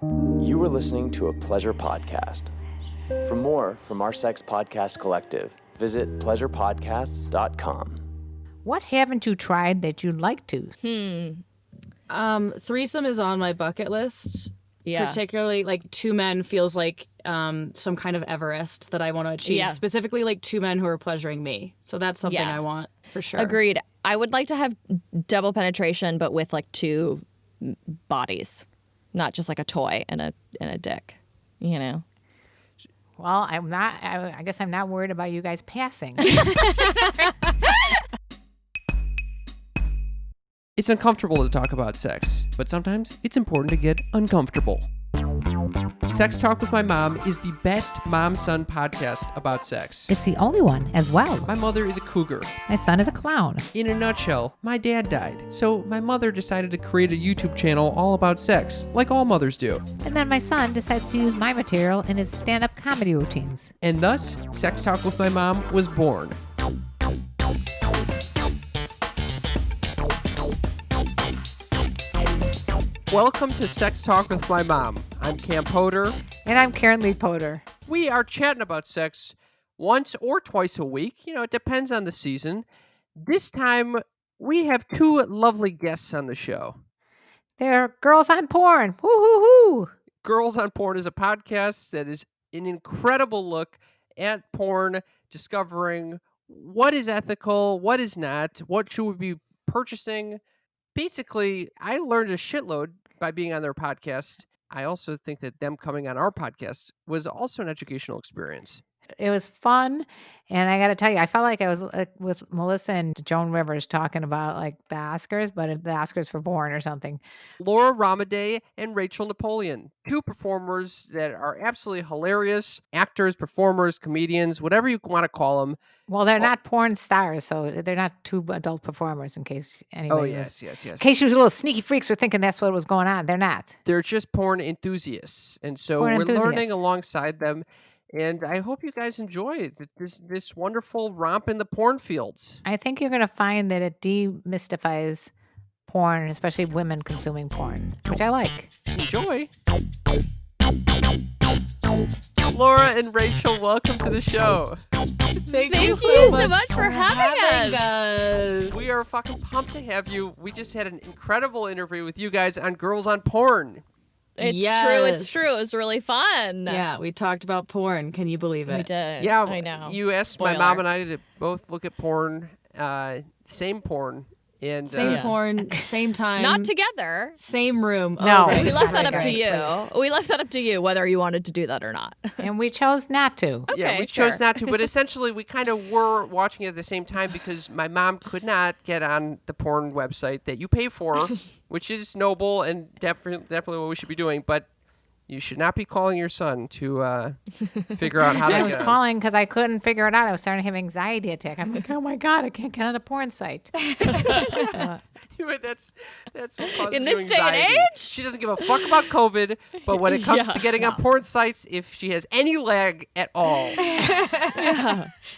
You are listening to a Pleasure podcast. For more from our Sex Podcast Collective, visit pleasurepodcasts.com. What haven't you tried that you'd like to? Threesome is on my bucket list. Yeah. Particularly, like, two men feels like some kind of Everest that I want to achieve. Yeah. Specifically, like, two men who are pleasuring me. So that's something I want, for sure. Agreed. I would like to have double penetration, but with, like, two bodies. Not just, like, a toy and a dick, you know? Well, I guess I'm not worried about you guys passing. It's uncomfortable to talk about sex, but sometimes it's important to get uncomfortable. Sex Talk with My Mom is the best mom-son podcast about sex. It's the only one as well. My mother is a cougar. My son is a clown. In a nutshell, my dad died, so my mother decided to create a YouTube channel all about sex, like all mothers do. And then my son decides to use my material in his stand-up comedy routines. And thus, Sex Talk with My Mom was born. Welcome to Sex Talk with My Mom. I'm Cam Potter. And I'm Karen Lee Potter. We are chatting about sex once or twice a week. You know, it depends on the season. This time, we have two lovely guests on the show. They're girls on porn. Woo-hoo-hoo. Girls on Porn is a podcast that is an incredible look at porn, discovering what is ethical, what is not, what should we be purchasing. Basically, I learned a shitload by being on their podcast. I also think that them coming on our podcast was also an educational experience. It was fun. And I got to tell you, I felt like I was with Melissa and Joan Rivers talking about like the Oscars, but the Oscars for porn or something. Laura Ramadei and Rachel Napoleon, two performers that are absolutely hilarious, actors, performers, comedians, whatever you want to call them. Well, they're not porn stars, so they're not two adult performers in case anybody Oh, was... yes. In case you little sneaky freaks were thinking that's what was going on. They're not. They're just porn enthusiasts. And so Porn we're enthusiasts. learning alongside them. And I hope you guys enjoy this wonderful romp in the porn fields. I think you're going to find that it demystifies porn, especially women consuming porn, which I like. Enjoy. Laura and Rachel, welcome to the show. Thank you so much for having us. We are fucking pumped to have you. We just had an incredible interview with you guys on Girls on Porn. It's Yes. true. It was really fun. Yeah, we talked about porn. Can you believe it? We did. Yeah, I know. You asked Spoiler. my mom and I to both look at porn, same porn. And Same porn, same time. Not together. Same room. No. Oh, right. We left that up to Right, you. please. We left that up to you whether you wanted to do that or not. And we chose not to. yeah, Okay, we chose fair. not to, but essentially we kind of were watching it at the same time because my mom could not get on the porn website that you pay for, which is noble and definitely what we should be doing, but you should not be calling your son to figure out how to I get was on. calling because I couldn't figure it out. I was starting to have anxiety attack. I'm like, oh my God, I can't get on a porn site. That's what causes In you this day and anxiety. age? She doesn't give a fuck about COVID, but when it comes to getting on porn sites, if she has any lag at all,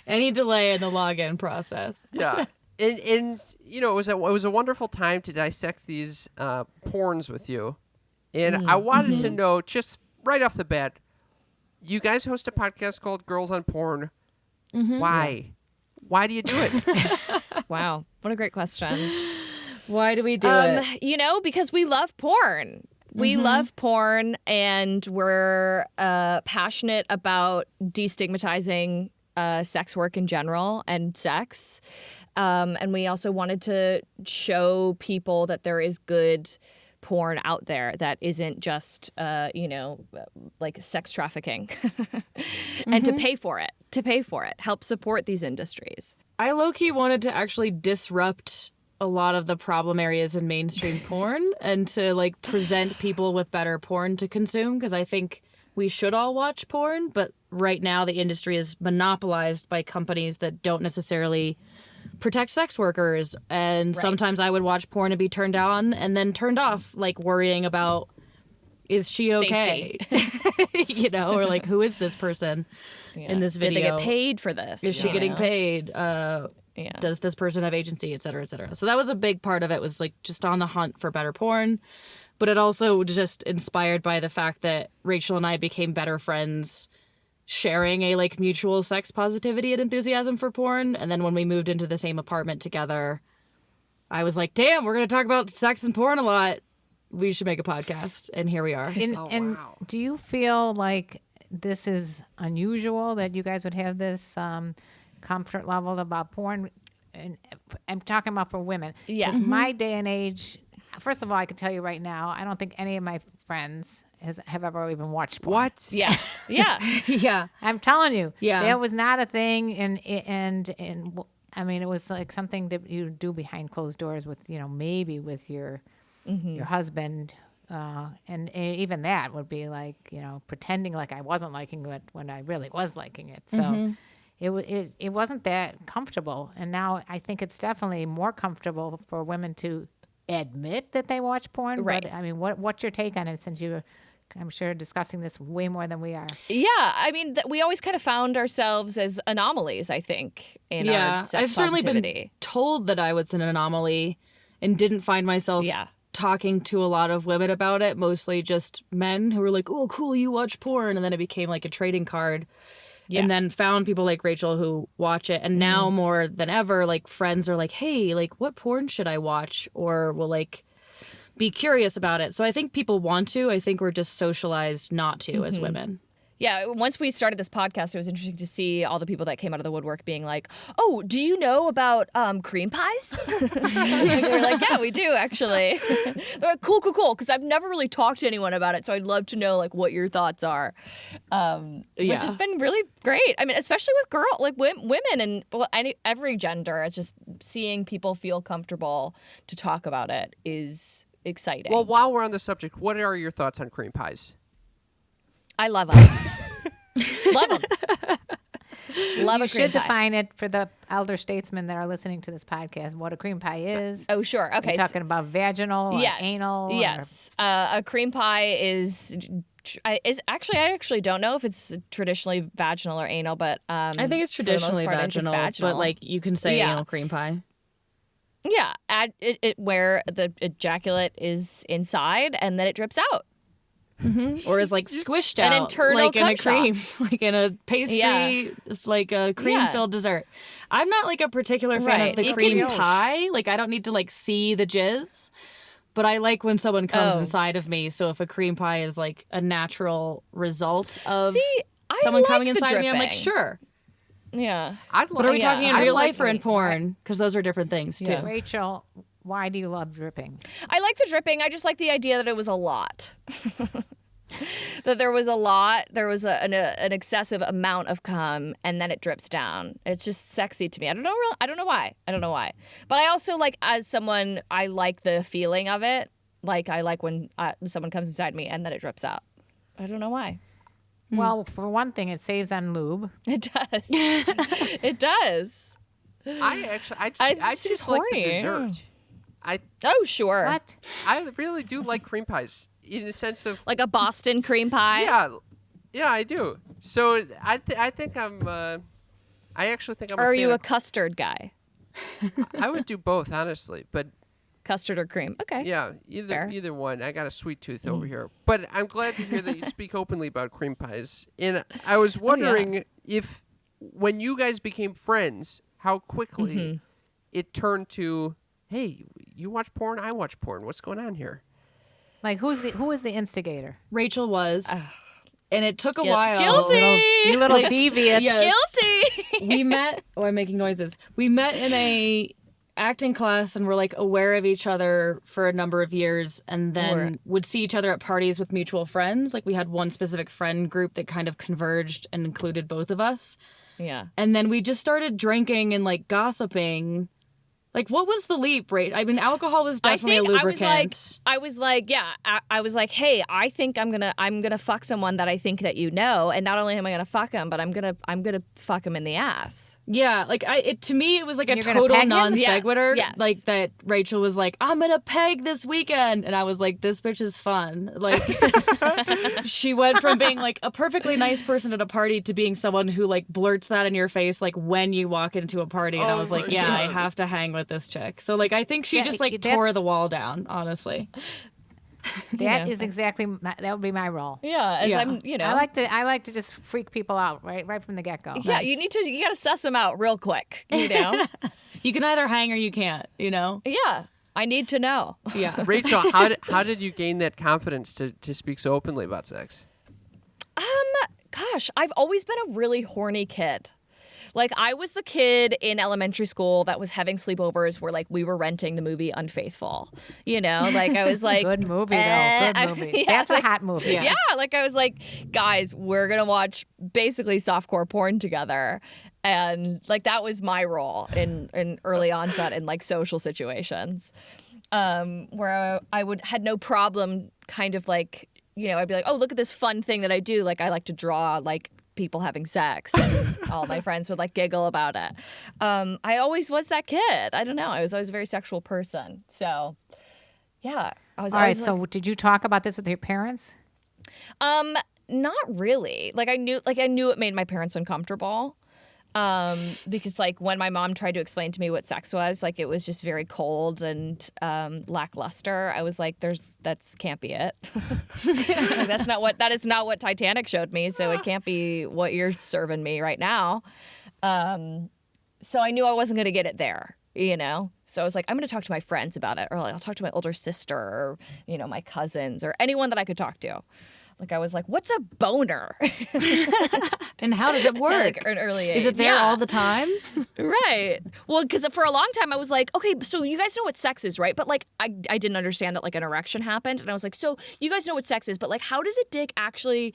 Any delay in the login process. yeah. And you know, it was a wonderful time to dissect these porns with you. And I wanted to know, just right off the bat, you guys host a podcast called Girls on Porn. Why? Why do you do it? Wow. What a great question. Why do we do it? You know, because we love porn. We love porn, and we're passionate about destigmatizing sex work in general and sex. And we also wanted to show people that there is good porn out there that isn't just, like sex trafficking. And to pay for it, help support these industries. I low-key wanted to actually disrupt a lot of the problem areas in mainstream porn and to like present people with better porn to consume, because I think we should all watch porn, but right now the industry is monopolized by companies that don't necessarily protect sex workers. And sometimes I would watch porn and be turned on and then turned off, like worrying about, is she okay? You know, or like, who is this person in this video? Did they get paid for this? Is she getting paid? Yeah. Does this person have agency, et cetera, et cetera? So that was a big part of it, was like just on the hunt for better porn. but it also was just inspired by the fact that Rachel and I became better friends sharing a like mutual sex positivity and enthusiasm for porn. And then when we moved into the same apartment together, I was like, damn, we're going to talk about sex and porn a lot. We should make a podcast. And here we are. And wow. do you feel like this is unusual that you guys would have this comfort level about porn? And I'm talking about for women. Yeah. 'Cause my day and age, first of all, I can tell you right now, I don't think any of my friends have ever even watched porn. What? Yeah. Yeah. Yeah. I'm telling you, Yeah. that was not a thing, and I mean, it was like something that you do behind closed doors with, maybe with your husband, and even that would be like, pretending like I wasn't liking it when I really was liking it. So it wasn't that comfortable, and now I think it's definitely more comfortable for women to admit that they watch porn. Right. But I mean, what's your take on it, since you're, I'm sure, discussing this way more than we are? Yeah, I mean, we always kind of found ourselves as anomalies, I think, in our sex I've certainly positivity. been told that I was an anomaly and didn't find myself talking to a lot of women about it, mostly just men who were like, oh, cool, you watch porn. And then it became like a trading card. Yeah. And then found people like Rachel who watch it. And now more than ever, like friends are like, hey, like what porn should I watch? Or will like be curious about it. So I think people want to. I think we're just socialized not to as women. Yeah, once we started this podcast, it was interesting to see all the people that came out of the woodwork being like, oh, do you know about cream pies? And we were like, yeah, we do, actually. They're like, cool, because I've never really talked to anyone about it, so I'd love to know, like, what your thoughts are, which has been really great. I mean, especially with women and every gender, it's just seeing people feel comfortable to talk about it is exciting. Well, while we're on the subject, what are your thoughts on cream pies? I love them. Love them. Love You a cream should pie. define it for the elder statesmen that are listening to this podcast, what a cream pie is. Oh, sure. Okay. You're talking about vaginal or anal? Yes. A cream pie is actually, I actually don't know if it's traditionally vaginal or anal, but I think it's for the most traditionally part, I think it's vaginal, but like you can say anal cream pie. Yeah, where the ejaculate is inside and then it drips out. Or is like squished An out, internal like in a cum cream, like in a pastry, like a cream-filled dessert. I'm not like a particular fan Right. of the It cream can- pie. Like I don't need to like see the jizz, but I like when someone comes Oh. inside of me. So if a cream pie is like a natural result of See, I someone like coming the inside of me, I'm like, dripping. sure. Yeah. But are we talking in I'd real like life or in porn? Because those are different things too. Rachel, why do you love dripping? I like the dripping. I just like the idea that it was a lot. That there was a lot, there was an excessive amount of cum, and then it drips down. It's just sexy to me. I don't know why. But I also like, as someone, I like the feeling of it. Like I like when someone comes inside me and then it drips out. I don't know why. Well, for one thing, it saves on lube. It does. It does. I it's just just like the horny. dessert. Oh, sure. What? I really do like cream pies in the sense of Like a Boston cream pie? yeah, I do. So I think I'm. I actually think I'm. Or are you a of, custard guy? I would do both, honestly, but Custard or cream? Okay. yeah, Fair. either one. I got a sweet tooth over here, but I'm glad to hear that you speak openly about cream pies. And I was wondering if, when you guys became friends, how quickly it turned to, hey, you watch porn, I watch porn. What's going on here? Like, who is the instigator? Rachel was, and it took a Guil- while. Guilty. You little deviant. Yes. Guilty. We met. Oh, I'm making noises. We met in a acting class and were like aware of each other for a number of years, and then would see each other at parties with mutual friends. Like we had one specific friend group that kind of converged and included both of us. Yeah. And then we just started drinking and like gossiping. Like, what was the leap, right? I mean, alcohol was definitely a lubricant. I was like, hey, I think I'm gonna fuck someone that I think that you know, and not only am I gonna fuck him, but I'm gonna fuck him in the ass. Yeah, like to me, it was like a You're gonna total peg him? non sequitur. Yes. Like that Rachel was like, I'm gonna peg this weekend. And I was like, this bitch is fun. Like, she went from being like a perfectly nice person at a party to being someone who like blurts that in your face, like when you walk into a party. And I was like, I have to hang with this chick. So like, I think she just like that- tore the wall down, honestly. That is exactly that would be my role. Yeah, as Yeah. I'm, I like to just freak people out right from the get go. Yeah, you got to suss them out real quick, you know? You can either hang or you can't, you know? Yeah, I need to know. Yeah. Rachel, how did you gain that confidence to speak so openly about sex? Gosh, I've always been a really horny kid. Like, I was the kid in elementary school that was having sleepovers where, like, we were renting the movie Unfaithful. You know, like, I was like... Good movie, though. Good movie. That's a hot movie. Yeah, like, I was like, guys, we're going to watch basically softcore porn together. And, like, that was my role in early onset in, like, social situations. Where I had no problem kind of, like, you know, I'd be like, oh, look at this fun thing that I do. Like, I like to draw, like, people having sex, and all my friends would like giggle about it. I always was that kid. I don't know. I was always a very sexual person. So, yeah, I was. All right. always So, did you talk about this with your parents? not really. Like I knew it made my parents uncomfortable. Because like when my mom tried to explain to me what sex was, like it was just very cold and lackluster. I was like, that can't be it. Like, that is not what Titanic showed me, so it can't be what you're serving me right now. So I knew I wasn't gonna get it there, you know? So I was like, I'm gonna talk to my friends about it, or like I'll talk to my older sister, or, you know, my cousins, or anyone that I could talk to. Like I was like, what's a boner? And how does it work? Like, at an early age. Is it there Yeah. all the time? Right. Well, because for a long time I was like, okay, so you guys know what sex is, right? But like I didn't understand that like an erection happened, and I was like, so you guys know what sex is, but like how does a dick actually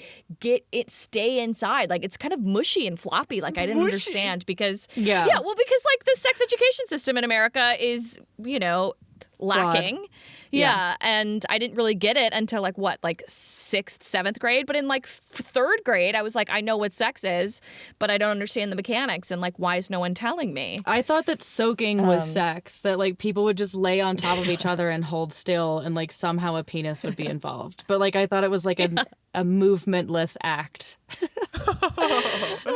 stay inside? Like it's kind of mushy and floppy. Like I didn't understand because well, because like the sex education system in America is, you know, lacking. Flawed. Yeah, and I didn't really get it until like 6th, 7th grade. But in like 3rd grade, I was like, I know what sex is, but I don't understand the mechanics, and like, why is no one telling me? I thought that soaking was sex, that like people would just lay on top of each other and hold still, and like somehow a penis would be involved. But like I thought it was like a movementless act.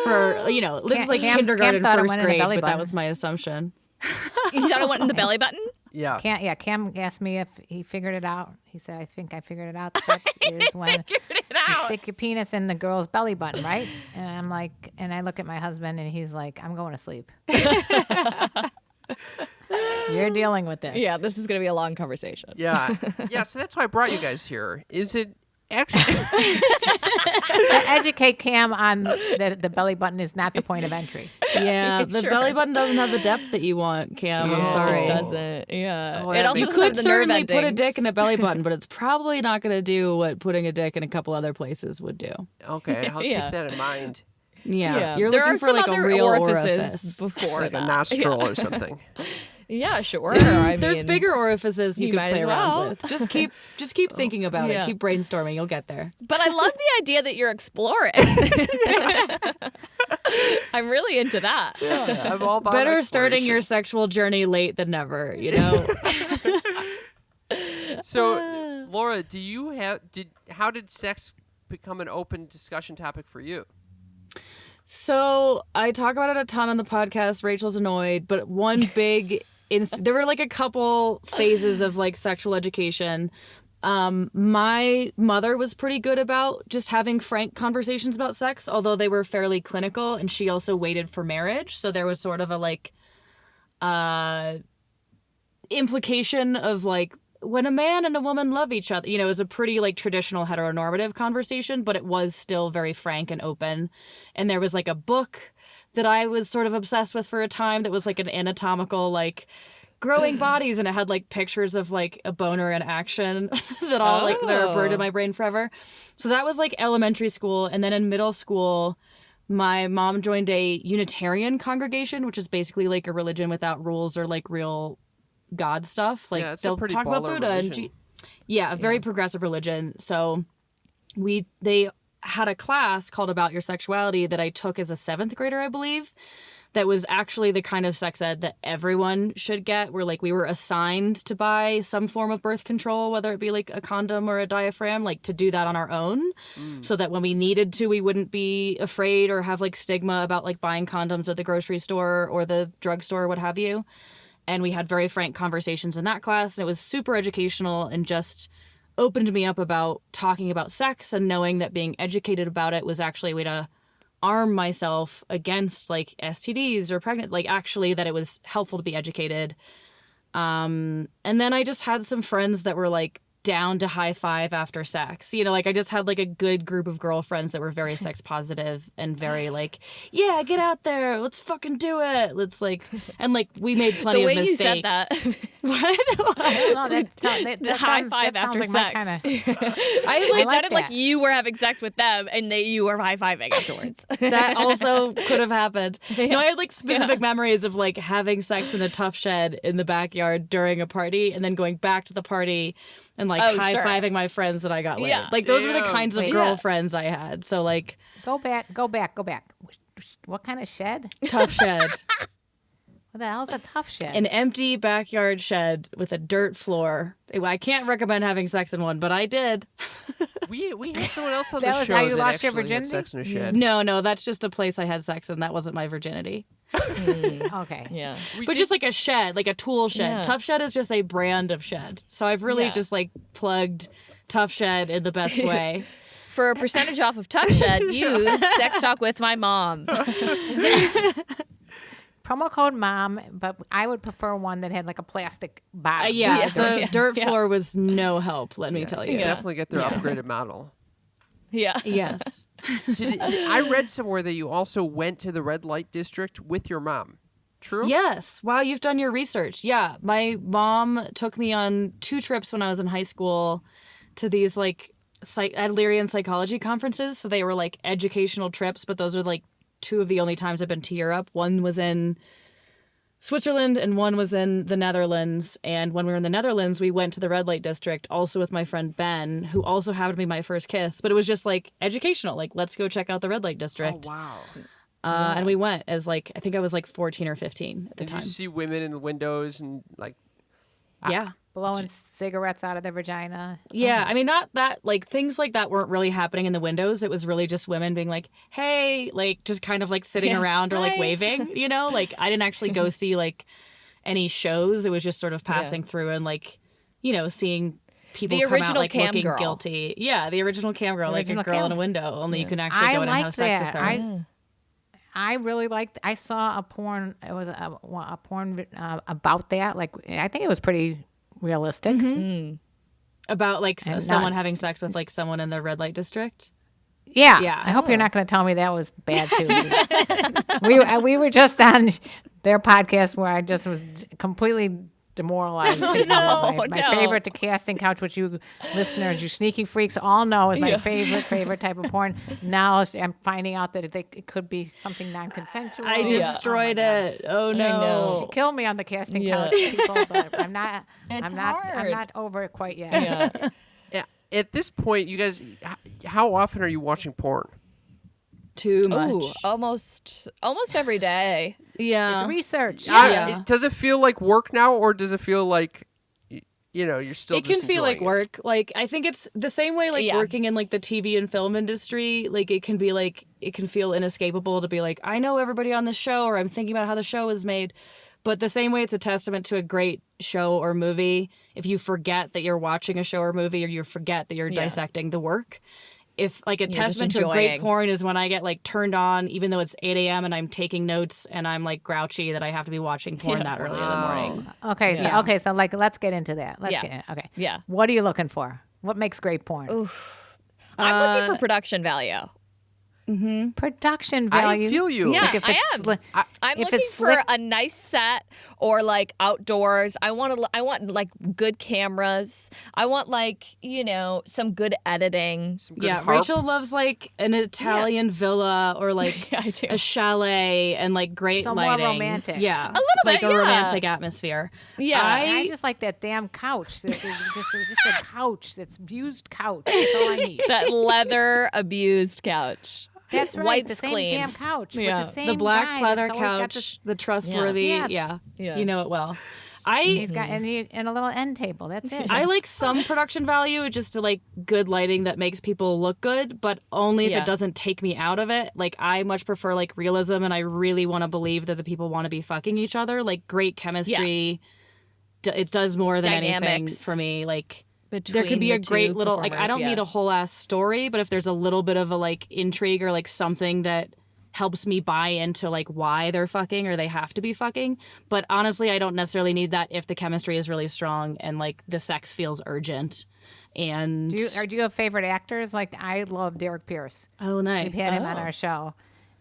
For, you know, this is like kindergarten, Cam thought it 1st went in the grade, belly but that button. was my assumption. You thought I went in the belly button? Yeah. Cam asked me if he figured it out. He said, I think I figured it out. Sex is when you stick your penis in the girl's belly button, right? And I'm like, and I look at my husband and he's like, I'm going to sleep. You're dealing with this. Yeah, this is going to be a long conversation. Yeah. Yeah. So that's why I brought you guys here. Is it actually? To educate Cam on the belly button is not the point of entry. Yeah, the Sure. belly button doesn't have the depth that you want, Cam. I'm No. sorry. It doesn't. Yeah. Oh, it that also makes doesn't have Could the nerve certainly put a endings. dick in a belly button, but it's probably not going to do what putting a dick in a couple other places would do. Okay, I'll Yeah. keep that in mind. Yeah, you're there looking are for some like other a real orifices orifice. before Like a that. nostril or something. Yeah, sure. I There's mean, bigger orifices you you could might play as around well. with. Just keep thinking about Yeah. it. Keep brainstorming. You'll get there. But I love the idea that you're exploring. I'm really into that. Yeah, I'm all about Better starting exploration. your sexual journey late than never. You know. So, Laura, how did sex become an open discussion topic for you? So I talk about it a ton on the podcast. Rachel's annoyed, but one big, there were like a couple phases of like sexual education. My mother was pretty good about just having frank conversations about sex, although they were fairly clinical, and she also waited for marriage. So there was sort of a like, implication of like, when a man and a woman love each other, you know, it was a pretty like traditional heteronormative conversation, but it was still very frank and open. And there was like a book that I was sort of obsessed with for a time that was like an anatomical, like growing bodies, and it had like pictures of like a boner in action that all like they're burned in my brain forever. So that was like elementary school. And then in middle school, my mom joined a Unitarian congregation, which is basically like a religion without rules or like real God stuff. Like Yeah, it's a they'll pretty talk about baller Buddha religion. and a very progressive religion. So they had a class called About Your Sexuality that I took as a 7th grader, I believe. That was actually the kind of sex ed that everyone should get, where like we were assigned to buy some form of birth control, whether it be like a condom or a diaphragm, like to do that on our own, so that when we needed to, we wouldn't be afraid or have like stigma about like buying condoms at the grocery store or the drugstore or what have you. And we had very frank conversations in that class, and it was super educational and just opened me up about talking about sex and knowing that being educated about it was actually a way to arm myself against like STDs or pregnant, like actually that it was helpful to be educated. And then I just had some friends that were like down to high five after sex. You know, like I just had like a good group of girlfriends that were very sex positive and very like, yeah, get out there, let's fucking do it. Let's like, and like we made plenty The way of you mistakes. said that. What? No, The high five after sex. I It like sounded like that. you were having sex with them and you were high fiving afterwards. that also could have happened. No, I had like specific memories of like having sex in a tough shed in the backyard during a party and then going back to the party and like Oh, high-fiving my friends that I got laid. Yeah. Like those were the Damn. kinds of Wait. girlfriends I had. So like Go back. What kind of shed? tough shed. What the hell's a tough shed? An empty backyard shed with a dirt floor. I can't recommend having sex in one, but I did. We had someone else on That the was show how you that lost your actually had virginity? sex in a shed. No, that's just a place I had sex in. That wasn't my virginity. Okay. Yeah. But just like a shed, like a tool shed. Yeah. Tough Shed is just a brand of shed. So I've really Yeah. just like plugged Tough Shed in the best way. For a percentage off of Tough Shed, use Sex Talk with my mom. Promo code mom, but I would prefer one that had like a plastic bottom. Yeah, the Yeah. dirt floor was no help, let me tell you. Definitely get their upgraded model. Yeah. Yes. I read somewhere that you also went to the red light district with your mom. True? Yes. Wow, you've done your research. Yeah. My mom took me on 2 trips when I was in high school to these like Adlerian psychology conferences. So they were like educational trips, but those are like 2 of the only times I've been to Europe. One was in Switzerland and one was in the Netherlands. And when we were in the Netherlands, we went to the red light district also with my friend Ben, who also happened to be my first kiss. But it was just like educational, like let's go check out the red light Oh, district. wow. And we went as like, I think I was like 14 or 15 at the Did time. you see women in the windows and like, Yeah. Blowing cigarettes out of their vagina. Yeah, I mean, not that, like, things like that weren't really happening in the windows. It was really just women being like, hey, like, just kind of, like, sitting around or, like, Hi. waving, you know? Like, I didn't actually go see, like, any shows. It was just sort of passing through and, like, you know, seeing people The come out, original like, cam looking girl. guilty. Yeah, the original cam girl, like Original a girl cam. in a window, only you can actually I go in and have like sex that. with her. I really liked. I saw a porn. It was a porn about that. Like I think it was pretty realistic. About, like, And someone not- having sex with, like, someone in the red light district. Yeah. Yeah. I hope you're not going to tell me that was bad too. we were just on their podcast where I just was completely demoralized. my no. favorite, the casting couch, which you listeners, you sneaky freaks, all know is my favorite type of porn. Now I'm finding out that it could be something non-consensual. I destroyed it. Oh, She no. killed me on the casting couch, people, but I'm not. It's I'm hard. not over it quite yet. yeah, at this point, you guys, how often are you watching porn? Too much. Ooh, almost every day. Yeah. It's research. Yeah. Does it feel like work now, or does it feel like, you're still It can just feel like enjoying it? work. Like, I think it's the same way, like, Yeah. working in, like, the TV and film industry. Like, it can be, like, it can feel inescapable to be like, I know everybody on the show, or I'm thinking about how the show is made. But the same way it's a testament to a great show or movie, if you forget that you're watching a show or movie, or you forget that you're dissecting the work. If, like, a just testament to a great enjoying. porn is when I get, like, turned on, even though it's 8 a.m. and I'm taking notes and I'm, like, grouchy that I have to be watching porn that early in the morning. Okay, so like let's get into that. Let's Yeah. get in. Okay. Yeah. What are you looking for? What makes great porn? I'm looking for production value. Production I value. feel you. Yeah, Like if I it's am. sli- I'm if looking it's for slick- a nice set or like outdoors. I want like good cameras. I want like, some good editing. Some good Yeah, harp. Rachel loves like an Italian villa or like I do. a chalet and like great So more lighting. romantic. Yeah, little like bit, a yeah. romantic atmosphere. Yeah. I just like that damn couch. It's just a couch. That's used couch. That's all I need. That leather abused couch. That's right. Wipes the same clean. damn couch. Yeah. With the same The black guy leather that's always got couch, this- the trustworthy. Yeah. Yeah, you know it well. He's got and a little end table. That's it. I like some production value just to like good lighting that makes people look good, but only if Yeah. it doesn't take me out of it. Like I much prefer like realism, and I really want to believe that the people want to be fucking each other. Like great chemistry, it does more than anything Dynamics. for me. Like there could be a great little, like, I don't yeah. need a whole ass story, but if there's a little bit of a like intrigue or like something that helps me buy into like why they're fucking or they have to be fucking. But honestly, I don't necessarily need that if the chemistry is really strong and like the sex feels urgent. And Do you have favorite actors? Like, I love Derek Pierce. oh, nice. We've had him on our show.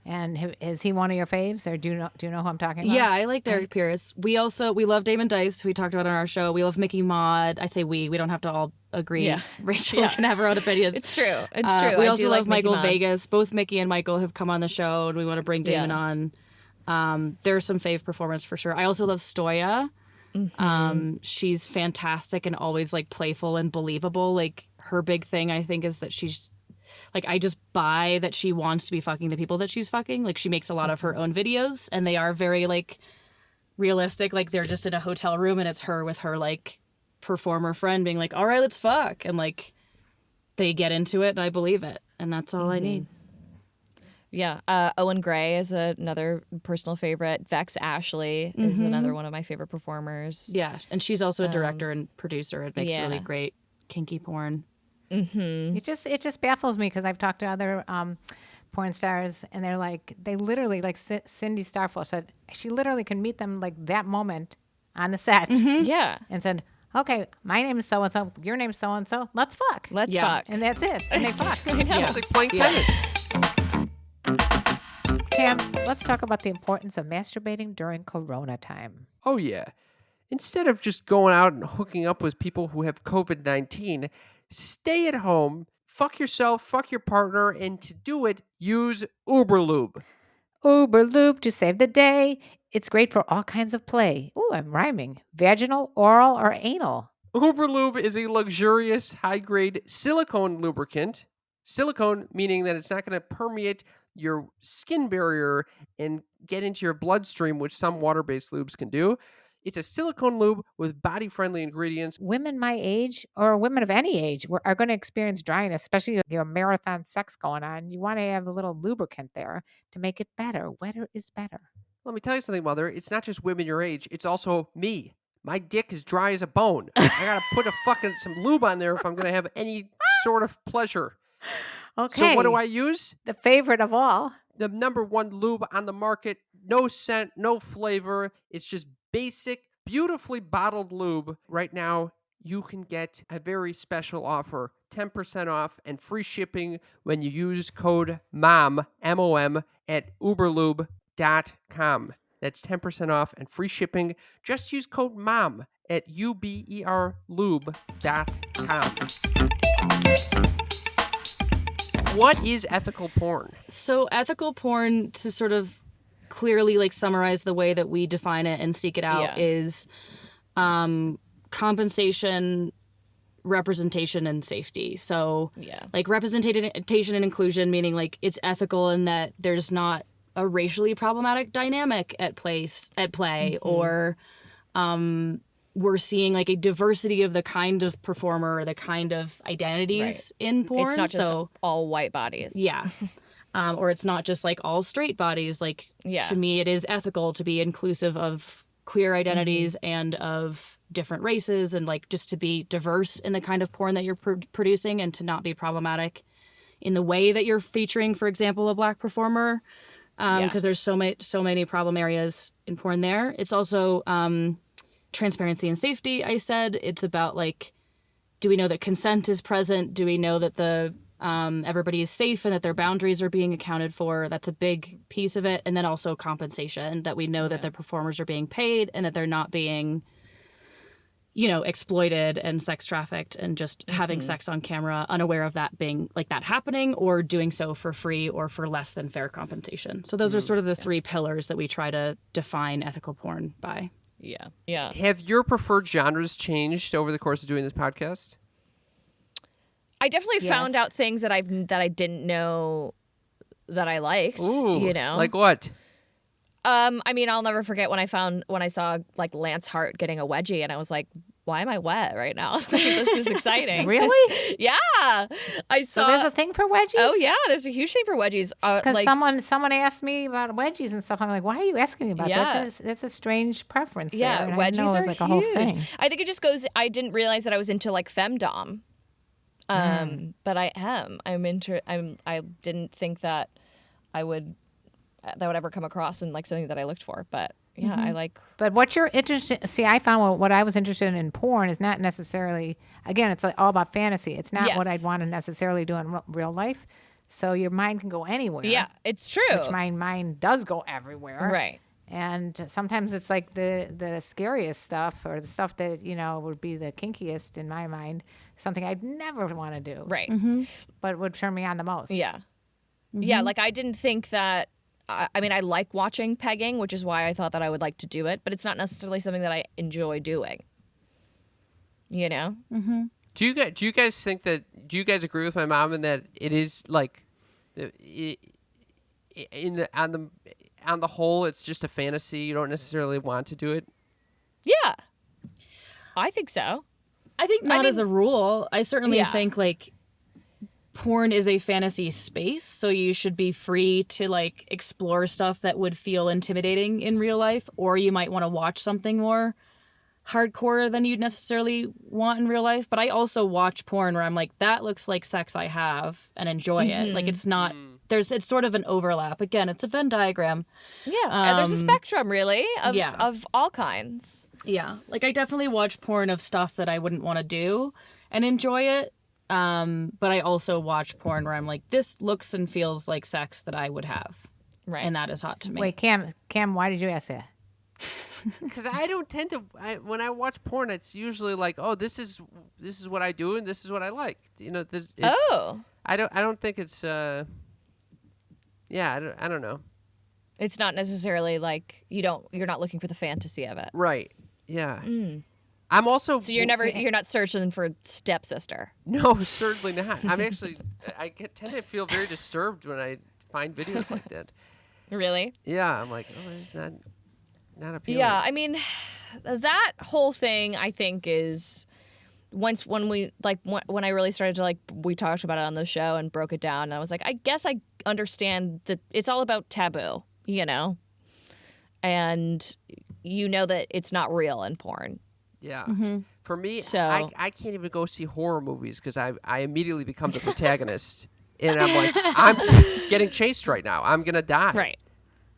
And is he one of your faves, or do you know who I'm talking about? Yeah, I like Derek Pierce. We love Damon Dice, who we talked about on our show. We love Mickey Maud. I say we don't have to all agree. Yeah. Rachel can have her own opinions. It's true. It's true. We I also do love like Mickey Michael Maud. Vegas. Both Mickey and Michael have come on the show, and we want to bring Damon on. There are some fave performers for sure. I also love Stoya. She's fantastic and always like playful and believable. Like, her big thing, I think, is that she's like, I just buy that she wants to be fucking the people that she's fucking. Like, she makes a lot of her own videos, and they are very like realistic. Like, they're just in a hotel room and it's her with her like performer friend being like, all right, let's fuck, and like they get into it and I believe it, and that's all I need. Yeah. Owen Gray is another personal favorite. Vex Ashley is another one of my favorite performers. Yeah, and she's also a director and producer and makes yeah. really great kinky porn. It just baffles me because I've talked to other porn stars, and they're like, they literally, like Cindy Starfall said, she literally can meet them like that moment on the set Yeah. and said, okay, my name is so and so, your name's so and so, let's fuck. Let's fuck. And that's it. And they fuck. It's like playing tennis. Cam, let's talk about the importance of masturbating during Corona time. Oh, yeah. Instead of just going out and hooking up with people who have COVID-19, stay at home, fuck yourself, fuck your partner, and to do it, use Uberlube. Uberlube to save the day. It's great for all kinds of play. Ooh, I'm rhyming. Vaginal, oral, or anal. Uberlube is a luxurious, high-grade silicone lubricant. Silicone meaning that it's not going to permeate your skin barrier and get into your bloodstream, which some water-based lubes can do. It's a silicone lube with body-friendly ingredients. Women my age, or women of any age, are going to experience dryness, especially if you have marathon sex going on. You want to have a little lubricant there to make it better. Wetter is better. Let me tell you something, Mother. It's not just women your age. It's also me. My dick is dry as a bone. I got to put some lube on there if I'm going to have any sort of pleasure. Okay. So what do I use? The favorite of all. The number one lube on the market. No scent, no flavor. It's just basic, beautifully bottled lube. Right now, you can get a very special offer. 10% off and free shipping when you use code MOM, M-O-M, at uberlube.com. That's 10% off and free shipping. Just use code MOM at uberlube.com. What is ethical porn? So ethical porn, to sort of clearly like summarize the way that we define it and seek it out, is compensation, representation, and safety. So like representation and inclusion, meaning like it's ethical in that there's not a racially problematic dynamic at play, or we're seeing like a diversity of the kind of performer or the kind of identities in porn. It's not just all white bodies. Yeah. Or it's not just like all straight bodies. Like, to me, it is ethical to be inclusive of queer identities and of different races, and like just to be diverse in the kind of porn that you're producing, and to not be problematic in the way that you're featuring, for example, a Black performer. Because there's so many problem areas in porn there. It's also transparency and safety. I said it's about like, do we know that consent is present? Do we know that the everybody is safe and that their boundaries are being accounted for? That's a big piece of it. And then also compensation, that we know that the performers are being paid and that they're not being, exploited and sex trafficked and just having sex on camera, unaware of that being like that happening, or doing so for free or for less than fair compensation. So those are sort of the three pillars that we try to define ethical porn by. Yeah. Have your preferred genres changed over the course of doing this podcast? I definitely found out things that I didn't know that I liked. Ooh, like what? I mean, I'll never forget when I saw like Lance Hart getting a wedgie, and I was like, why am I wet right now? Like, this is exciting. Really? Yeah. I saw. So there's a thing for wedgies? Oh yeah, there's a huge thing for wedgies. Because Like, someone asked me about wedgies and stuff. I'm like, why are you asking me about that? That's a strange preference. yeah, there. And I didn't know wedgies it was are like a huge. whole thing. I think it just goes. I didn't realize that I was into like femdom. But I am. I didn't think that I would ever come across in like something that I looked for. But yeah, I like. But what you're interested, see, I found what I was interested in porn is not necessarily, again, it's like all about fantasy. It's not what Yes. I'd want to necessarily do in real life. So your mind can go anywhere. Yeah, it's true. Which my mind does go everywhere. Right. And sometimes it's like the scariest stuff or the stuff that, would be the kinkiest in my mind, something I'd never want to do. Right. But would turn me on the most. Yeah. Yeah, like I didn't think that. I mean, I like watching pegging, which is why I thought that I would like to do it, but it's not necessarily something that I enjoy doing. You know? Do you guys think that? Do you guys agree with my mom in that it is like, on the whole, it's just a fantasy. You don't necessarily want to do it. Yeah. I think so. I think not as a rule. I certainly Yeah. think like porn is a fantasy space, so you should be free to like explore stuff that would feel intimidating in real life, or you might want to watch something more hardcore than you'd necessarily want in real life. But I also watch porn where I'm like, that looks like sex I have and enjoy it. Like it's not it's sort of an overlap. Again, it's a Venn diagram. Yeah. And there's a spectrum, really, yeah. of all kinds. Yeah. Like I definitely watch porn of stuff that I wouldn't want to do and enjoy it. But I also watch porn where I'm like, this looks and feels like sex that I would have. Right. And that is hot to me. Wait, Cam, why did you ask that? Because I don't tend to. When I watch porn, it's usually like, oh, this is what I do and this is what I like. I don't think it's. Yeah, I don't know. It's not necessarily like you're not looking for the fantasy of it. Right. Yeah. I'm also. So you're not searching for stepsister. No, certainly not. I'm actually. I tend to feel very disturbed when I find videos like that. Really? Yeah, I'm like, oh, it's not appealing. Yeah, I mean, that whole thing I think is when I really started to like, we talked about it on the show and broke it down, and I was like, I guess I understand that it's all about taboo, and that it's not real in porn. Yeah. For me, So- I can't even go see horror movies because I immediately become the protagonist. And I'm like, I'm getting chased right now. I'm going to die. Right.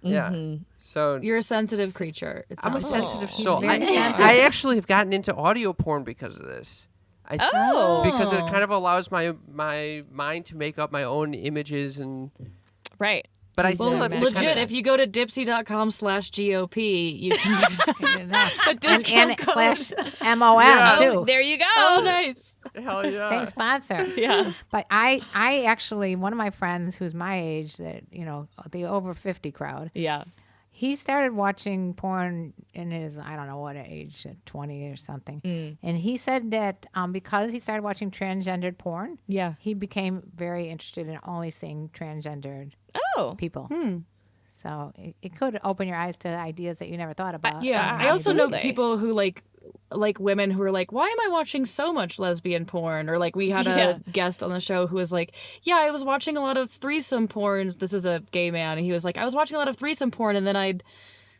Yeah. So You're a sensitive creature. It I'm a sounds like. sensitive soul. very sensitive. I actually have gotten into audio porn because of this. Because it kind of allows my mind to make up my own images Right. But I still have to Legit, kind of, if you go to dipsy.com/GOP, you can and slash MOM too. There you go. Oh, nice. hell yeah. Same sponsor. Yeah. But I actually, one of my friends who's my age, that the over 50 crowd, Yeah. he started watching porn in his, I don't know what age, 20 or something. And he said that because he started watching transgendered porn, Yeah. he became very interested in only seeing transgendered Oh. people. So it could open your eyes to ideas that you never thought about. Yeah, I also know people who like women who are like, why am I watching so much lesbian porn? Or like we had a guest on the show who was like, yeah, I was watching a lot of threesome porn. This is a gay man. And he was like, I was watching a lot of threesome porn and then I'd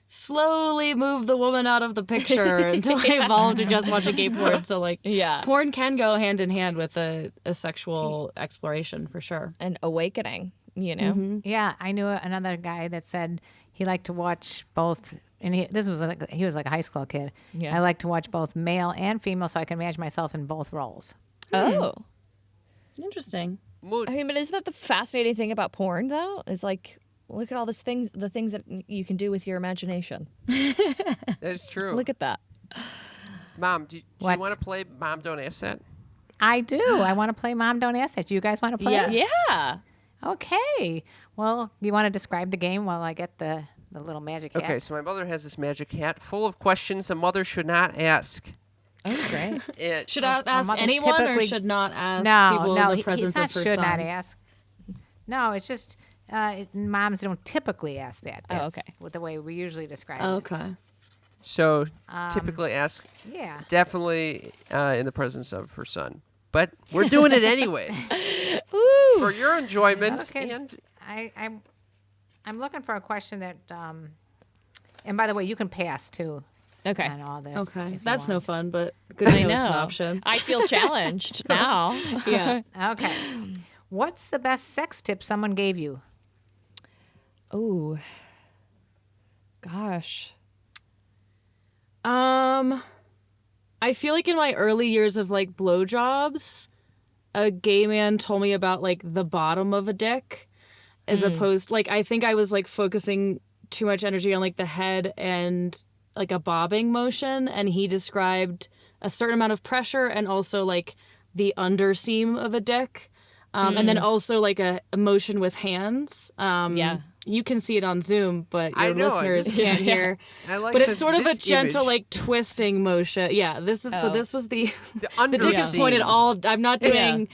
slowly move the woman out of the picture until I evolved to just watching gay porn. So like, porn can go hand in hand with a sexual exploration for sure. An awakening, Yeah, I knew another guy that said he liked to watch both, and he was like a high school kid. Yeah. I like to watch both male and female, so I can imagine myself in both roles. Oh. Interesting. I mean, but isn't that the fascinating thing about porn, though? Is like, look at all the things that you can do with your imagination. That is true. Look at that. Mom, do you What? want to play Mom Don't Ask That? I do. I want to play Mom Don't Ask That. Do you guys want to play? Yes. Yeah. Okay. Well, you want to describe the game while I get the little magic hat? Okay, so my mother has this magic hat full of questions a mother should not ask. Oh, great. Should I ask mother's anyone or typically- should not ask people No, in the presence he's not of her should son? not ask. No, it's just moms don't typically ask that. That's okay. the way we usually describe it. Okay. So typically ask Yeah. definitely in the presence of her son. But we're doing it anyways. For your enjoyment. Okay. And I'm looking for a question that. And by the way, you can pass too. Okay. On all this. Okay. if you That's no want. fun, but good to know it's an know. option. I feel challenged now. Yeah. Okay. What's the best sex tip someone gave you? Oh, gosh. I feel like in my early years of like blowjobs, a gay man told me about like the bottom of a dick as opposed like I think I was like focusing too much energy on like the head and like a bobbing motion, and he described a certain amount of pressure and also like the underseam of a dick. And then also like a motion with hands. Yeah. You can see it on Zoom, but I your know, listeners can't hear. I like But it's this- sort of a this gentle, image. like twisting motion. Yeah, this is so. This was the The dick is underseam. pointed all. I'm not doing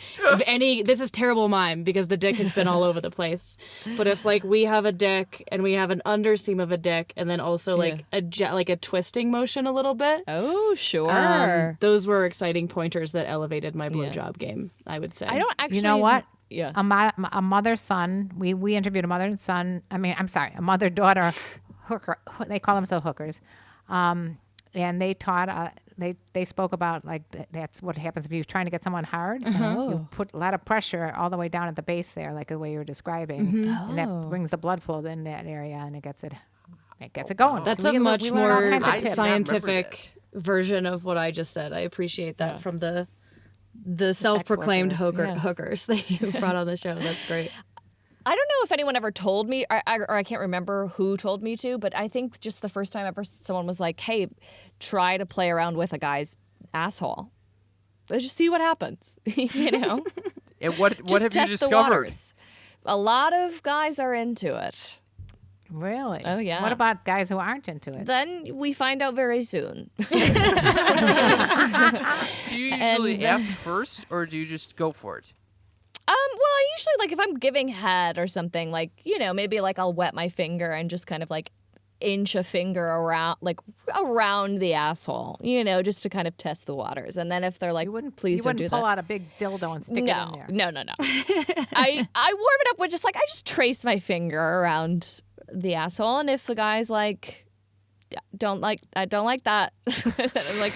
any. This is terrible mime because the dick has been all over the place. But if like we have a dick and we have an underseam of a dick, and then also like a twisting motion a little bit. Oh, sure. Those were exciting pointers that elevated my blowjob game. I would say. I don't actually. You know what? Yeah. A mother-son. We interviewed a mother and son. I mean, I'm sorry, a mother-daughter hooker. They call themselves hookers, and they taught. They spoke about like that's what happens if you're trying to get someone hard. You put a lot of pressure all the way down at the base there, like the way you were describing, and that brings the blood flow in that area, and it gets it going. That's So a much we learn all more kinds of I did tips. not remember scientific version of what I just said. I appreciate that from the self-proclaimed workers, hookers that you brought on the show. That's great. I don't know if anyone ever told me, or I can't remember who told me to, but I think just the first time ever someone was like, hey, try to play around with a guy's asshole. Let's just see what happens, you know? And what Just have you test the discovered? waters. A lot of guys are into it. Really? Oh, yeah. What about guys who aren't into it? Then we find out very soon. Do you usually ask first, or do you just go for it? Well, I usually, like, if I'm giving head or something, like, you know, maybe, like, I'll wet my finger and just kind of, like, inch a finger around the asshole, you know, just to kind of test the waters. And then if they're like, please don't do that. You wouldn't pull out a big dildo and stick it in there. No. I warm it up with I just trace my finger around the asshole. And if the guy's like, I don't like that. I'm like,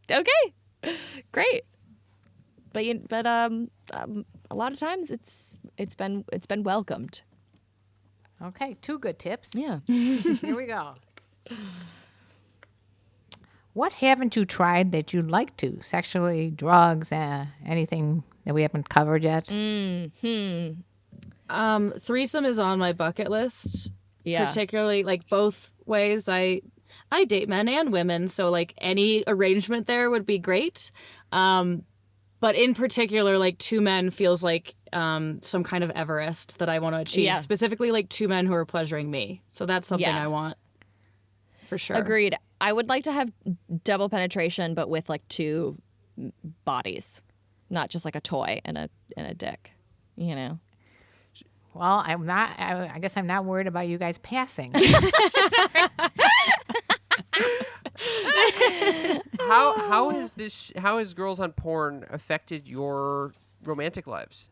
okay, great. But a lot of times it's been welcomed. Okay, 2 good tips. Yeah. Here we go. What haven't you tried that you'd like to? Sexually, drugs, anything that we haven't covered yet? Threesome is on my bucket list. Yeah. Particularly like both ways. I date men and women, so like any arrangement there would be great. But in particular, like 2 men feels like some kind of Everest that I want to achieve. Yeah. Specifically, like 2 men who are pleasuring me. So that's something Yeah. I want for sure. Agreed. I would like to have double penetration, but with like 2 bodies, not just like a toy and a dick. You know. Well, I'm not. I guess I'm not worried about you guys passing. How has Girls on Porn affected your romantic lives?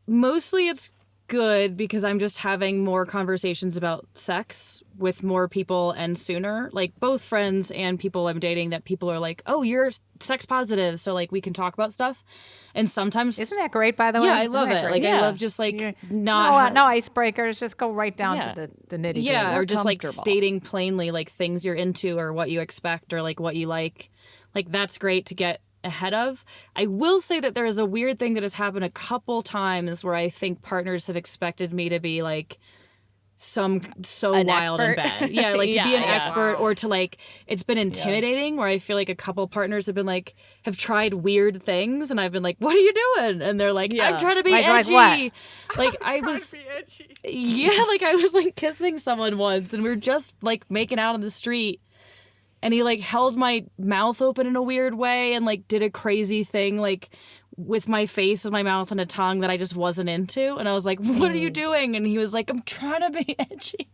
Mostly it's good because I'm just having more conversations about sex with more people and sooner. Like both friends and people I'm dating that people are like, oh, you're sex positive. So like we can talk about stuff. And sometimes Isn't that great, by the way? yeah, I Isn't love that it. great? Like I love just like No not icebreakers. Just go right down Yeah. to the nitty gritty. yeah, We're or just like comfortable. stating plainly like things you're into or what you expect or like what you like. Like that's great to get ahead of. I will say that there is a weird thing that has happened a couple times where I think partners have expected me to be like An wild in expert? bed. Yeah, like to be an Yeah. expert or to like it's been intimidating where I feel like a couple partners have been like have tried weird things and I've been like, what are you doing? And they're like, I'm trying to be Like edgy. what? Like I was yeah, like I was like kissing someone once and we were just like making out on the street. And he like held my mouth open in a weird way and like did a crazy thing like with my face and my mouth and a tongue that I just wasn't into. And I was like, what are you doing? And he was like, I'm trying to be edgy.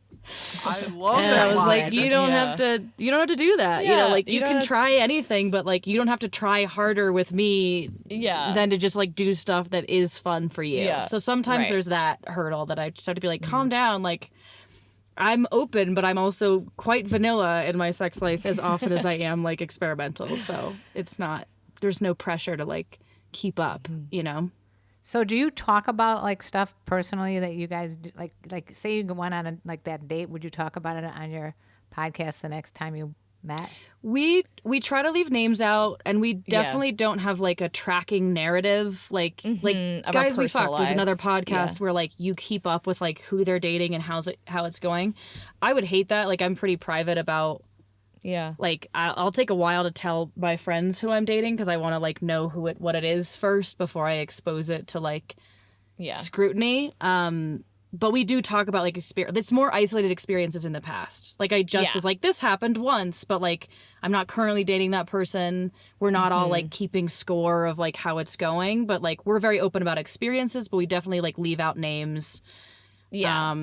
I love And that I was line. like, you don't have to do that. You know, Yeah, like you you don't can have- try anything, but like you don't have to try harder with me than to just like do stuff that is fun for you. Yeah, So sometimes right. there's that hurdle that I just have to be like, calm down. Like I'm open, but I'm also quite vanilla in my sex life as often as I am like experimental. So it's not, there's no pressure to like keep up, you know? So do you talk about like stuff personally that you guys do, like say you went on like that date? Would you talk about it on your podcast the next time you met? We try to leave names out, and we definitely don't have like a tracking narrative. Like of our Guys We personal Fucked is another lives. podcast where like you keep up with like who they're dating and how it's going. I would hate that. Like I'm pretty private about. Yeah. Like I'll take a while to tell my friends who I'm dating because I want to like know what it is first before I expose it to like scrutiny. But we do talk about like experience. It's more isolated experiences in the past. Like I just was like, this happened once, but like I'm not currently dating that person. We're not all like keeping score of like how it's going, but like we're very open about experiences, but we definitely like leave out names. Yeah.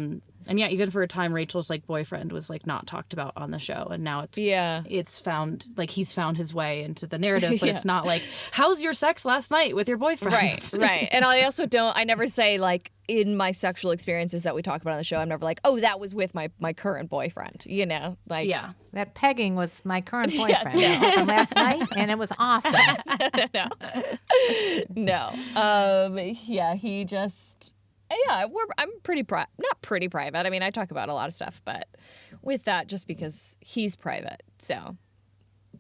And yeah, even for a time, Rachel's like boyfriend was like not talked about on the show, and now it's found like he's found his way into the narrative, but it's not like how's your sex last night with your boyfriend, right. And I also I never say like in my sexual experiences that we talk about on the show, I'm never like, oh, that was with my current boyfriend, you know, like That pegging was my current boyfriend from last night, and it was awesome. no, he just. I'm pretty not pretty private. I mean, I talk about a lot of stuff, but with that, just because he's private, so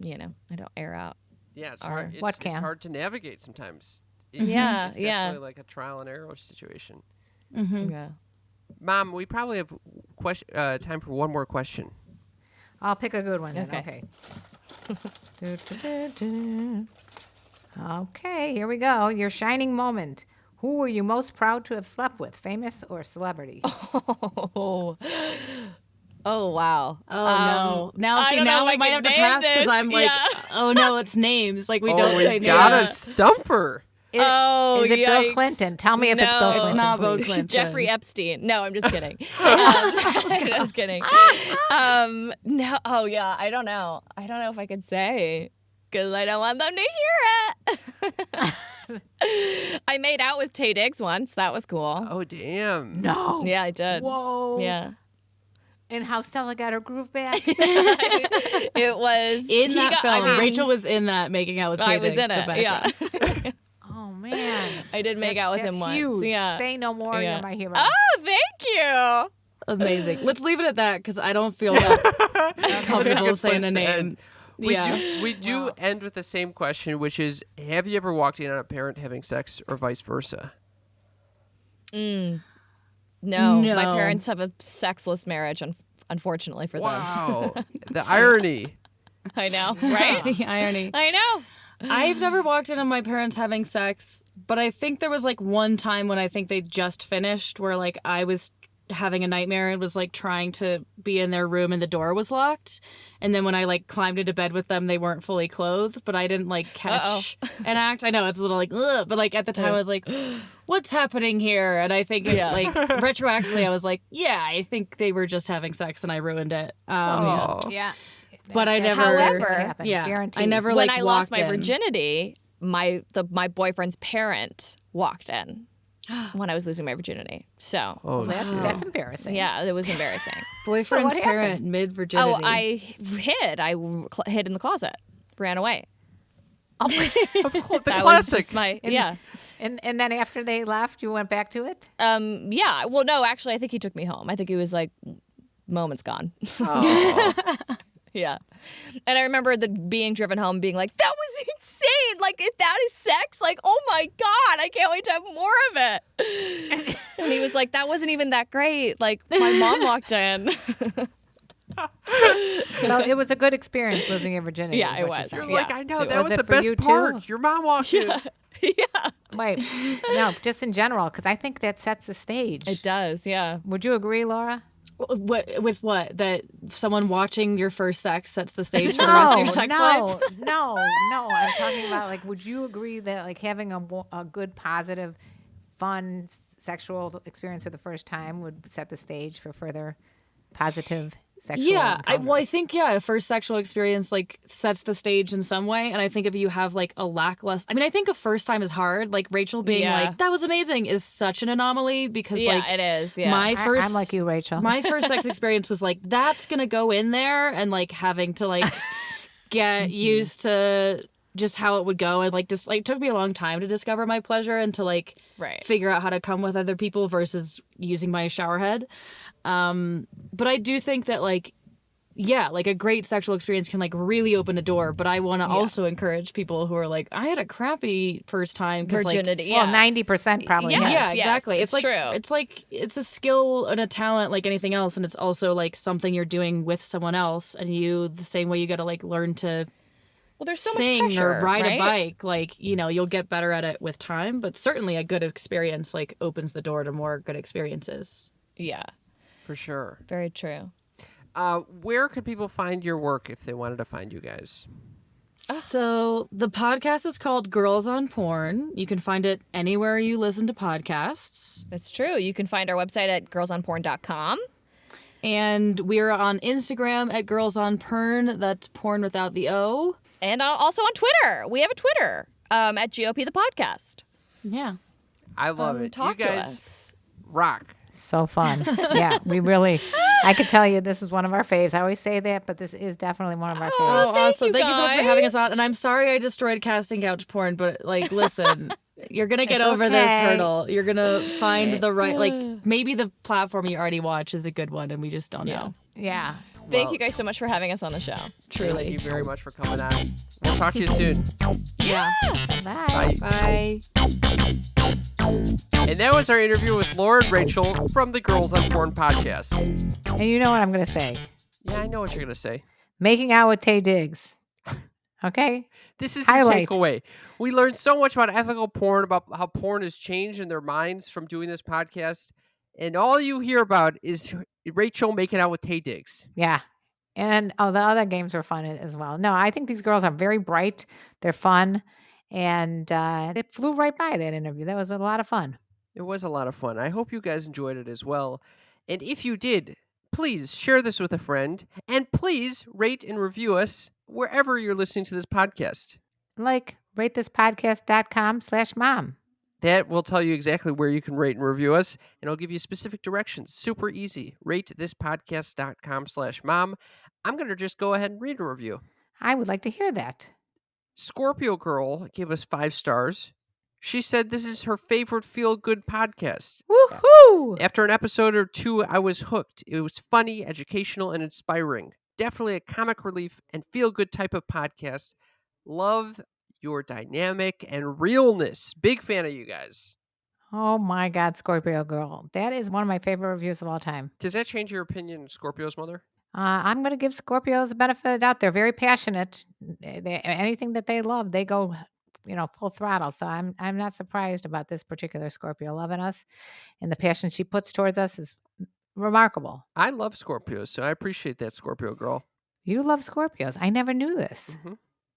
you know, I don't air out. Yeah, it's hard. It's hard to navigate sometimes. It's definitely like a trial and error situation. Yeah. Mom, we probably have time for one more question. I'll pick a good one then. Okay. Okay, here we go. Your shining moment. Who were you most proud to have slept with, famous or celebrity? Oh wow. No. Now I see, don't know now if we I might can have to name pass because this. I'm like, oh no, it's names. Like we don't say names. Got a stumper. Is it Bill yikes. Clinton? Tell me if it's Bill Clinton. It's not Bill please. Clinton. Jeffrey Epstein. No, I'm just kidding. Just kidding. No. Oh yeah. I don't know. I don't know if I could say because I don't want them to hear it. I made out with Tay Diggs once. That was cool. Oh damn. No. Yeah, I did. Whoa. Yeah. And how Stella got her groove back? It was In that film, I mean, Rachel was in that making out with Tay I was Diggs, in the it. background. Yeah. Oh man. I did make out with him once. Huge. Yeah. Say no more. Yeah. You're my hero. Oh, thank you. Amazing. Let's leave it at that because I don't feel that comfortable saying a name. We do end with the same question, which is, have you ever walked in on a parent having sex or vice versa? No, No. my parents have a sexless marriage, unfortunately for them. Wow. The irony. I know, right? The irony. I know. I've never walked in on my parents having sex, but I think there was like one time when I think they just finished where like I was having a nightmare and was like trying to be in their room and the door was locked. And then when I like climbed into bed with them, they weren't fully clothed, but I didn't like catch an act. I know it's a little like, ugh, but like at the time I was like, what's happening here? And I think like retroactively I was like, yeah, I think they were just having sex and I ruined it. Yeah. But I never. However, guaranteed. I never when like I lost walked my in. virginity, my boyfriend's parent walked in when I was losing my virginity. So That's embarrassing. yeah, it was embarrassing. Boyfriend's what parent mid virginity. Oh, I hid. I hid in the closet, ran away. The That classic. was just my And then after they left, you went back to it? Yeah. Well, no, actually, I think he took me home. I think he was like, moment's gone. Yeah. And I remember being driven home being like, that was insane. Like, if that is sex, like, oh my God, I can't wait to have more of it. And he was like, that wasn't even that great. Like, my mom walked in. So it was a good experience losing your virginity. Yeah, is it what was. you're You're saying. like, I know, that Was was it the for you best too? part. Your mom walked in. Yeah. Wait, no, just in general, because I think that sets the stage. It does, yeah. Would you agree, Laura? With what? That someone watching your first sex sets the stage for the rest of your sex life? No. I'm talking about like, would you agree that like having a good, positive, fun sexual experience for the first time would set the stage for further positive sexual Yeah, encounters. I think a first sexual experience like sets the stage in some way, and I think if you have like a lackluster, I mean, I think a first time is hard. Like Rachel being Yeah. like that was amazing is such an anomaly because Yeah, like it is. Yeah. I'm like you, Rachel. My first sex experience was like that's gonna go in there, and like having to like get used to just how it would go, and like just like it took me a long time to discover my pleasure and to like Right. figure out how to come with other people versus using my shower head. But I do think that like like a great sexual experience can like really open a door, but I want to also encourage people who are like I had a crappy first time 'cause, like, Virginity. Well, yeah. 90% probably. Yes, has. yeah, yes, exactly. it's like true. it's like it's a skill and a talent like anything else, and it's also like something you're doing with someone else, and you the same way you got to like learn to Well, there's so sing much pressure, or ride right? a bike. Like you'll get better at it with time, but certainly a good experience like opens the door to more good experiences. Yeah, For sure. very true. Where could people find your work if they wanted to find you guys? So the podcast is called Girls on Porn. You can find it anywhere you listen to podcasts. That's true. You can find our website at girlsonporn.com. And we're on Instagram at Girls on Porn. That's porn without the O. And also on Twitter. We have a Twitter at GOP the podcast. Yeah. I love it. Talk You to guys us. rock. So fun. Yeah, we really, I could tell you this is one of our faves. I always say that, but this is definitely one of our faves. Awesome. you Thank you so much for having us guys. on. And I'm sorry I destroyed casting couch porn, but like, listen, you're going to get It's over this okay. hurdle. You're going to find the right, like, maybe the platform you already watch is a good one, and we just don't know. Yeah. Thank you guys so much for having us on the show. Thank you very much for coming on. We'll talk to you soon. Yeah. Bye. Bye. Bye. And that was our interview with Laura and Rachel from the Girls on Porn podcast. And you know what I'm going to say? Yeah, I know what you're going to say. Making out with Tay Diggs. Okay? This is your Highlight. takeaway. We learned so much about ethical porn, about how porn has changed in their minds from doing this podcast. And all you hear about is Rachel making out with Tay Diggs. Yeah. And the other games were fun as well. No, I think these girls are very bright. They're fun. And it flew right by that interview. That was a lot of fun. It was a lot of fun. I hope you guys enjoyed it as well. And if you did, please share this with a friend. And please rate and review us wherever you're listening to this podcast. Like ratethispodcast.com/mom. That will tell you exactly where you can rate and review us, and it'll give you specific directions. Super easy. ratethispodcast.com/mom. I'm going to just go ahead and read a review. I would like to hear that. Scorpio Girl gave us 5 stars. She said this is her favorite feel-good podcast. Woohoo! After an episode or two, I was hooked. It was funny, educational, and inspiring. Definitely a comic relief and feel-good type of podcast. Love your dynamic and realness. Big fan of you guys. Oh my God, Scorpio Girl. That is one of my favorite reviews of all time. Does that change your opinion of Scorpio's mother? I'm going to give Scorpios the benefit of the doubt. They're very passionate. Anything that they love, they go, full throttle. So I'm not surprised about this particular Scorpio loving us, and the passion she puts towards us is remarkable. I love Scorpios, so I appreciate that, Scorpio Girl. You love Scorpios. I never knew this. Mm-hmm.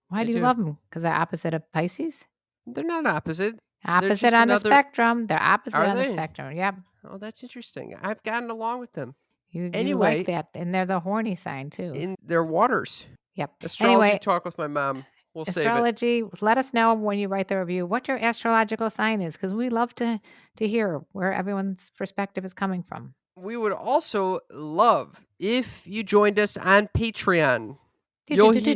Why I do you do. love them? Because they're opposite of Pisces? They're not opposite. Opposite just on the another- spectrum. They're opposite Are on the they? spectrum. Yep. Oh, that's interesting. I've gotten along with them You Anyway, like that. And they're the horny sign, too. in their waters. Yep. Astrology Anyway, talk with my mom. We'll save it. astrology, let us know when you write the review what your astrological sign is, because we love to hear where everyone's perspective is coming from. We would also love if you joined us on Patreon. You'll hear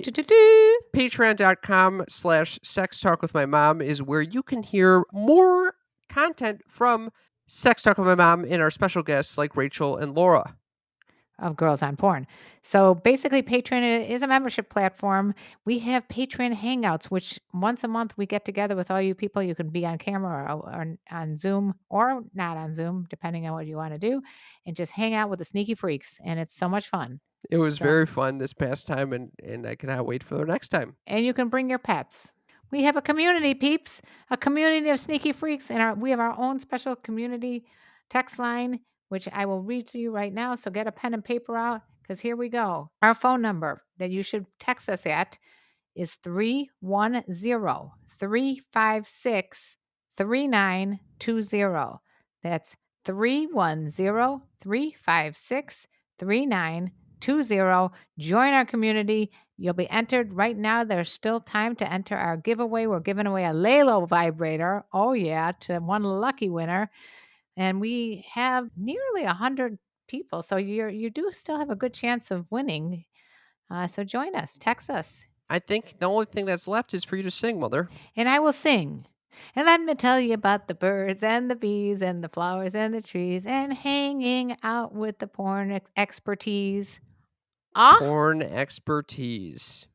patreon.com/sex talk with my mom is where you can hear more content from Sex Talk with My Mom and our special guests like Rachel and Laura. Of Girls on Porn. So basically, Patreon is a membership platform. We have Patreon Hangouts, which once a month we get together with all you people. You can be on camera or on Zoom or not on Zoom, depending on what you want to do, and just hang out with the sneaky freaks. And it's so much fun. It was So- very fun this past time, and I cannot wait for the next time. And you can bring your pets. We have a community, peeps, a community of sneaky freaks, and we have our own special community text line, which I will read to you right now. So get a pen and paper out, because here we go. Our phone number that you should text us at is 310-356-3920. That's 310-356-3920. 3920. Join our community. You'll be entered right now. There's still time to enter our giveaway. We're giving away a LELO vibrator. Oh, yeah, to one lucky winner. And we have nearly 100 people. So you do still have a good chance of winning. So join us. Text us. I think the only thing that's left is for you to sing, Mother. And I will sing. And let me tell you about the birds and the bees and the flowers and the trees and hanging out with the porn expertise. Porn expertise.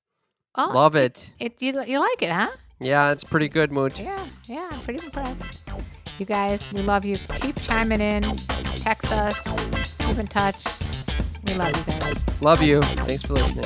Oh, Love it. You like it, huh? Yeah, it's pretty good, Mooch. Yeah, I'm pretty impressed. You guys, we love you. Keep chiming in. Text us. Keep in touch. We love you guys. Love you. Thanks for listening.